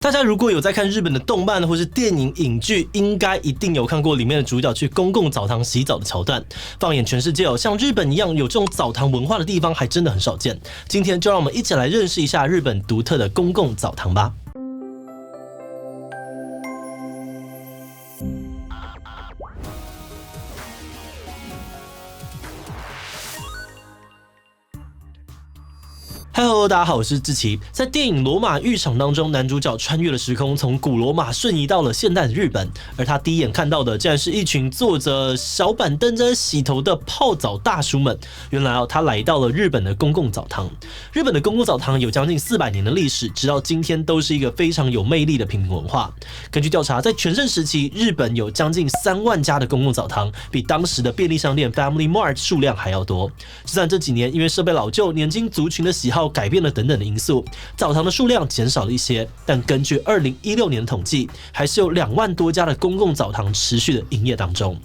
大家如果有在看日本的动漫或是电影影剧，应该一定有看过里面的主角去公共澡堂洗澡的桥段。放眼全世界像日本一样有这种澡堂文化的地方还真的很少见。今天就让我们一起来认识一下日本独特的公共澡堂吧。Hello， 大家好，我是志奇。在电影《罗马浴场》当中，男主角穿越了时空，从古罗马瞬移到了现代的日本，而他第一眼看到的竟然是一群坐着小板凳在洗头的泡澡大叔们。原来他来到了日本的公共澡堂。日本的公共澡堂有将近400年的历史，直到今天都是一个非常有魅力的平民文化。根据调查，在全盛时期，日本有将近3万家的公共澡堂，比当时的便利商店 Family Mart 数量还要多。就算这几年因为设备老旧、年轻族群的喜好改变了等等的因素，澡堂的数量减少了一些，但根据2016年的统计，还是有2万多家的公共澡堂持续的营业当中。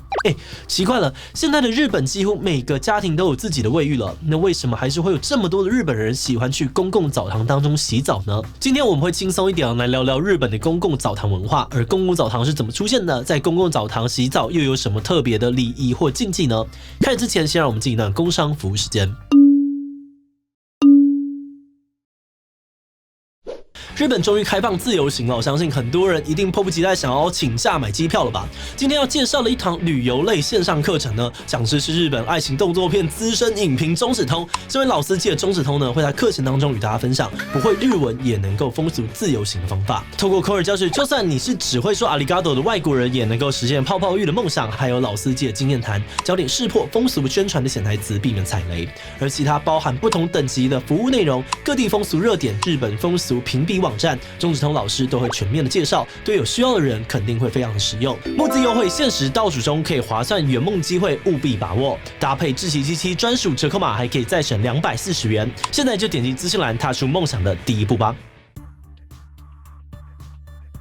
奇怪了，现在的日本几乎每个家庭都有自己的卫浴了，那为什么还是会有这么多的日本人喜欢去公共澡堂当中洗澡呢？今天我们会轻松一点来聊聊日本的公共澡堂文化，而公共澡堂是怎么出现的？在公共澡堂洗澡又有什么特别的礼仪或禁忌呢？开始之前，先让我们进一段工商服务时间。日本终于开放自由行了，我相信很多人一定迫不及待想要请假买机票了吧？今天要介绍的一堂旅游类线上课程呢，讲师是日本爱情动作片资深影评中指通。这位老司机的中指通呢，会在课程当中与大家分享不会日文也能够风俗自由行的方法。透过口耳教学，就算你是只会说阿里嘎多的外国人，也能够实现泡泡浴的梦想。还有老司机的经验谈，教点识破风俗宣传的潜台词，避免踩雷。而其他包含不同等级的服务内容、各地风俗热点、日本风俗评比网站，中指通老师都会全面的介绍，对有需要的人肯定会非常的实用。募资优惠限时倒数中，可以划算圆梦机会，务必把握。搭配志祺77专属折扣码，还可以再省240元。现在就点击资讯栏，踏出梦想的第一步吧。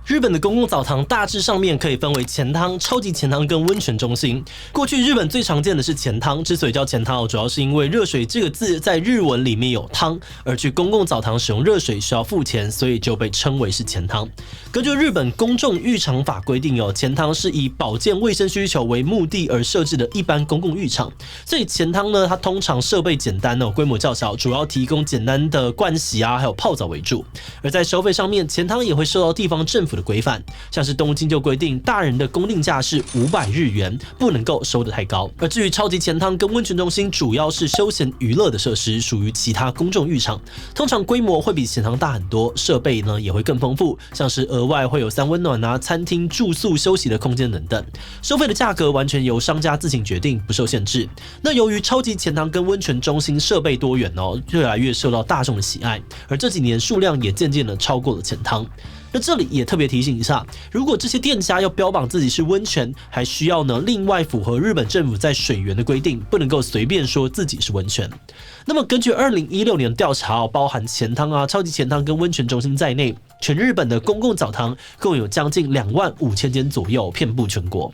日本的公共澡堂大致上面可以分为钱汤、超级钱汤跟温泉中心。过去日本最常见的是钱汤，之所以叫钱汤，主要是因为热水这个字在日文里面有汤，而去公共澡堂使用热水需要付钱，所以就被称为是钱汤。根据日本公众浴场法规定，钱汤是以保健卫生需求为目的而设置的一般公共浴场，所以钱汤呢，它通常设备简单规模较小，主要提供简单的盥洗还有泡澡为主。而在收费上面，钱汤也会受到地方政府的规范，像是东京就规定大人的公定价是500日元，不能够收得太高。而至于超级钱汤跟温泉中心，主要是休闲娱乐的设施，属于其他公众浴场，通常规模会比钱汤大很多，设备呢也会更丰富，像是额外会有3温暖餐厅、住宿、休息的空间等等。收费的价格完全由商家自行决定，不受限制。那由于超级钱汤跟温泉中心设备多元越来越受到大众的喜爱，而这几年数量也渐渐的超过了钱汤。那这里也特别提醒一下，如果这些店家要标榜自己是温泉，还需要另外符合日本政府在水源的规定，不能够随便说自己是温泉。那么根据2016年的调查，包含钱汤超级钱汤跟温泉中心在内，全日本的公共澡堂共有将近25000间左右，遍布全国。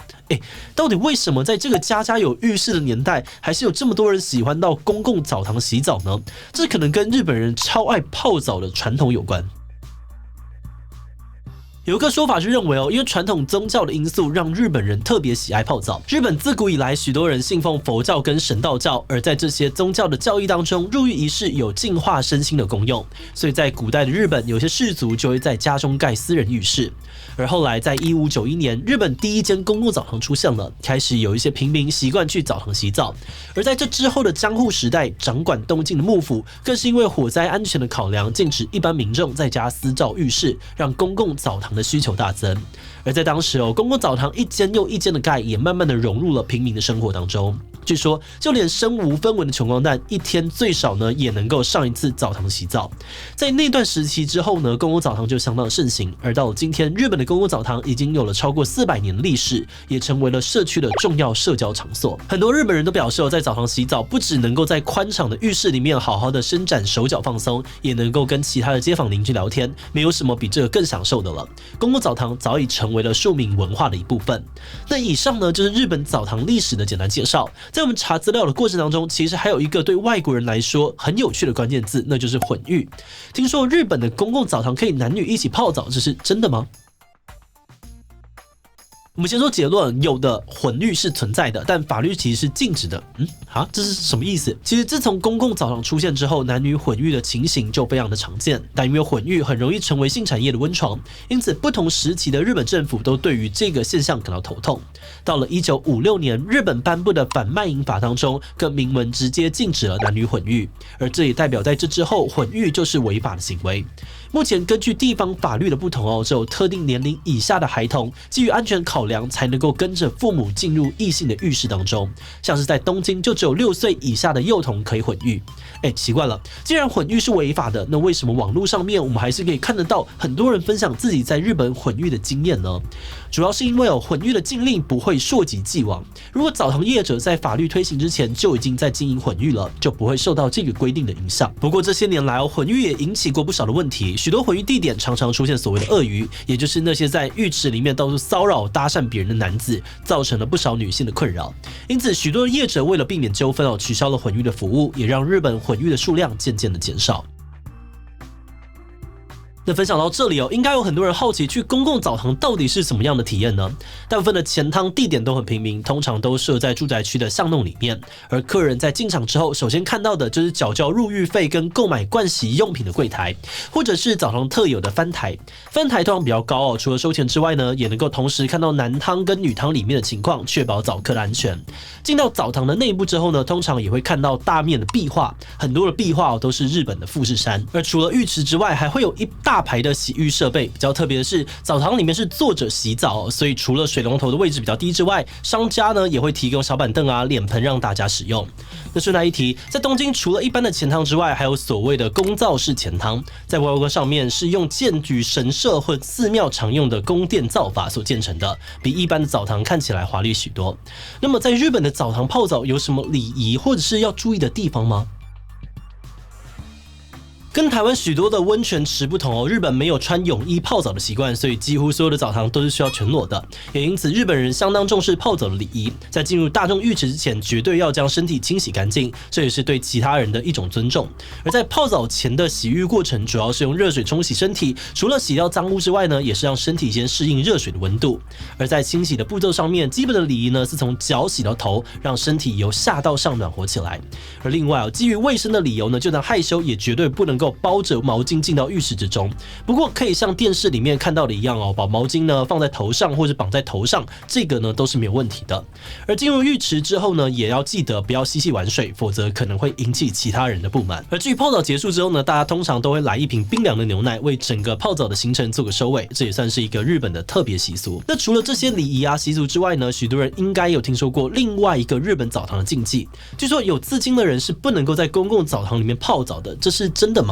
到底为什么在这个家家有浴室的年代，还是有这么多人喜欢到公共澡堂洗澡呢？这可能跟日本人超爱泡澡的传统有关。有一个说法是认为因为传统宗教的因素，让日本人特别喜爱泡澡。日本自古以来，许多人信奉佛教跟神道教，而在这些宗教的教义当中，入浴仪式有净化身心的功用，所以在古代的日本，有些氏族就会在家中盖私人浴室。而后来在1591年，日本第一间公共澡堂出现了，开始有一些平民习惯去澡堂洗澡。而在这之后的江户时代，掌管东京的幕府更是因为火灾安全的考量，禁止一般民众在家私造浴室，让公共澡堂的需求大增。而在当时公共澡堂一间又一间的盖，也慢慢的融入了平民的生活当中。据说就连身无分文的穷光蛋，一天最少呢也能够上一次澡堂洗澡。在那段时期之后呢，公共澡堂就相当的盛行。而到了今天，日本的公共澡堂已经有了超过400年的历史，也成为了社区的重要社交场所。很多日本人都表示在澡堂洗澡不只能够在宽敞的浴室里面好好的伸展手脚放松，也能够跟其他的街坊邻居聊天，没有什么比这个更享受的了。公共澡堂早已成为了庶民文化的一部分。那以上呢就是日本澡堂历史的简单介绍。在在我们查资料的过程当中，其实还有一个对外国人来说很有趣的关键字，那就是混浴。听说日本的公共澡堂可以男女一起泡澡，这是真的吗？我们先说结论，有的混浴是存在的，但法律其实是禁止的。这是什么意思？其实自从公共澡堂出现之后，男女混浴的情形就非常的常见。但因为混浴很容易成为性产业的温床，因此不同时期的日本政府都对于这个现象感到头痛。到了1956年，日本颁布的反卖淫法当中，更明文直接禁止了男女混浴，而这也代表在这之后，混浴就是违法的行为。目前根据地方法律的不同只有特定年龄以下的孩童，基于安全考量才能够跟着父母进入异性的浴室当中。像是在东京，就只有6岁以下的幼童可以混浴。奇怪了，既然混浴是违法的，那为什么网络上面我们还是可以看得到很多人分享自己在日本混浴的经验呢？主要是因为混浴的禁令不会溯及既往，如果澡堂业者在法律推行之前就已经在经营混浴了，就不会受到这个规定的影响。不过这些年来混浴也引起过不少的问题，许多混浴地点常常出现所谓的鳄鱼，也就是那些在浴池里面到处骚扰搭讪别人的男子，造成了不少女性的困扰。因此许多的业者为了避免纠纷取消了混浴的服务，也让日本混浴的数量渐渐的减少。那分享到这里应该有很多人好奇去公共澡堂到底是什么样的体验呢？大部分的钱汤地点都很平民，通常都设在住宅区的巷弄里面，而客人在进场之后，首先看到的就是缴交入浴费跟购买盥洗用品的柜台，或者是澡堂特有的翻台。翻台通常比较高除了收钱之外呢，也能够同时看到男汤跟女汤里面的情况，确保澡客的安全。进到澡堂的内部之后呢，通常也会看到大面的壁画，很多的壁画都是日本的富士山。而除了浴池之外，还会有一大排的洗浴设备。比较特别的是，澡堂里面是坐着洗澡，所以除了水龙头的位置比较低之外，商家呢也会提供小板凳脸盆让大家使用。那顺带一提，在东京除了一般的钱汤之外，还有所谓的公造式钱汤，在外观上面是用建于神社或寺庙常用的宫殿造法所建成的，比一般的澡堂看起来华丽许多。那么在日本的澡堂泡澡有什么礼仪或者是要注意的地方吗？跟台湾许多的温泉池不同日本没有穿泳衣泡澡的习惯，所以几乎所有的澡堂都是需要全裸的，也因此日本人相当重视泡澡的礼仪，在进入大众浴池之前绝对要将身体清洗干净，这也是对其他人的一种尊重。而在泡澡前的洗浴过程，主要是用热水冲洗身体，除了洗掉脏污之外呢，也是让身体先适应热水的温度。而在清洗的步骤上面，基本的礼仪呢是从脚洗到头，让身体由下到上暖和起来。而另外基于卫生的理由呢，就算害羞也绝对不能够包着毛巾进到浴室之中。不过可以像电视里面看到的一样把毛巾呢放在头上或者绑在头上，这个呢都是没有问题的。而进入浴池之后呢，也要记得不要嬉戏玩水，否则可能会引起其他人的不满。而至于泡澡结束之后呢，大家通常都会来一瓶冰凉的牛奶，为整个泡澡的行程做个收尾，这也算是一个日本的特别习俗。那除了这些礼仪习俗之外呢，许多人应该有听说过另外一个日本澡堂的禁忌，据说有刺青的人是不能够在公共澡堂里面泡澡的，这是真的吗？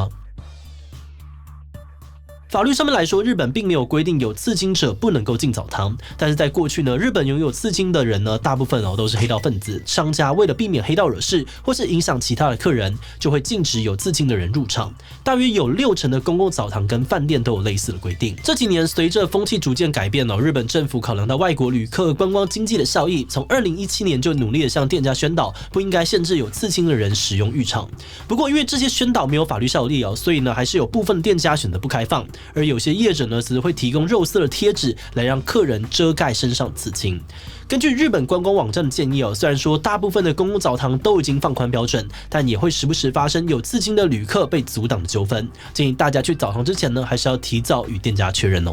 法律上面来说，日本并没有规定有刺青者不能够进澡堂，但是在过去呢，日本拥有刺青的人呢，大部分都是黑道分子。商家为了避免黑道惹事或是影响其他的客人，就会禁止有刺青的人入场。大约有60%的公共澡堂跟饭店都有类似的规定。这几年随着风气逐渐改变日本政府考量到外国旅客观光经济的效益，从2017年就努力的向店家宣导不应该限制有刺青的人使用浴场。不过因为这些宣导没有法律效力所以呢，还是有部分店家选择不开放。而有些业者呢，则会提供肉色的贴纸来让客人遮盖身上刺青。根据日本观光网站的建议虽然说大部分的公共澡堂都已经放宽标准，但也会时不时发生有刺青的旅客被阻挡的纠纷。建议大家去澡堂之前呢，还是要提早与店家确认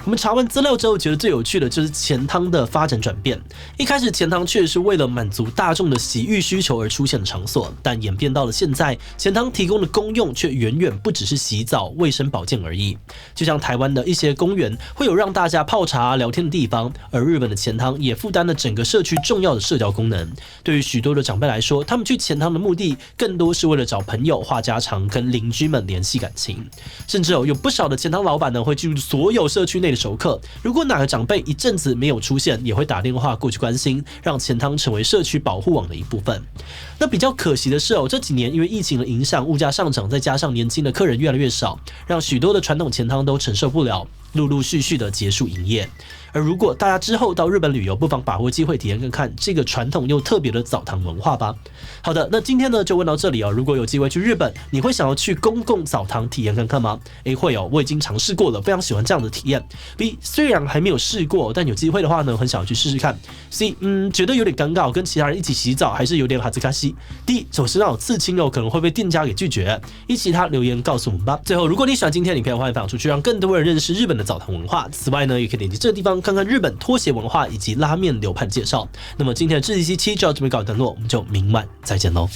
我们查完资料之后，觉得最有趣的就是钱汤的发展转变。一开始钱汤确实是为了满足大众的洗浴需求而出现的场所，但演变到了现在，钱汤提供的功用却远远不只是洗澡、卫生保健而已。就像台湾的一些公园会有让大家泡茶聊天的地方，而日本的钱汤也负担了整个社区重要的社交功能。对于许多的长辈来说，他们去钱汤的目的更多是为了找朋友话家常，跟邻居们联系感情。甚至有不少的钱汤老板呢，会记录所有社区内的熟客，如果哪个长辈一阵子没有出现，也会打电话过去关心，让钱汤成为社区保护网的一部分。那比较可惜的是这几年因为疫情的影响，物价上涨，再加上年轻的客人越来越少，让许多的传统钱汤都承受不了，陆陆续续的结束营业。而如果大家之后到日本旅游，不妨把握机会体验看看这个传统又特别的澡堂文化吧。好的，那今天呢就问到这里哦。如果有机会去日本，你会想要去公共澡堂体验看看吗？会哦，我已经尝试过了，非常喜欢这样的体验。B 虽然还没有试过，但有机会的话呢，很想要去试试看。C 觉得有点尴尬，跟其他人一起洗澡还是有点哈兹卡西。D 手上有刺青哦，可能会被店家给拒绝。其他留言告诉我们吧。最后，如果你喜欢今天的影片，欢迎分享出去，让更多人认识日本的澡堂文化。此外呢，也可以点击这个地方看看日本拖鞋文化以及拉面流派介绍。那么今天的智力7就到这边告一段落，我们就明晚再见喽。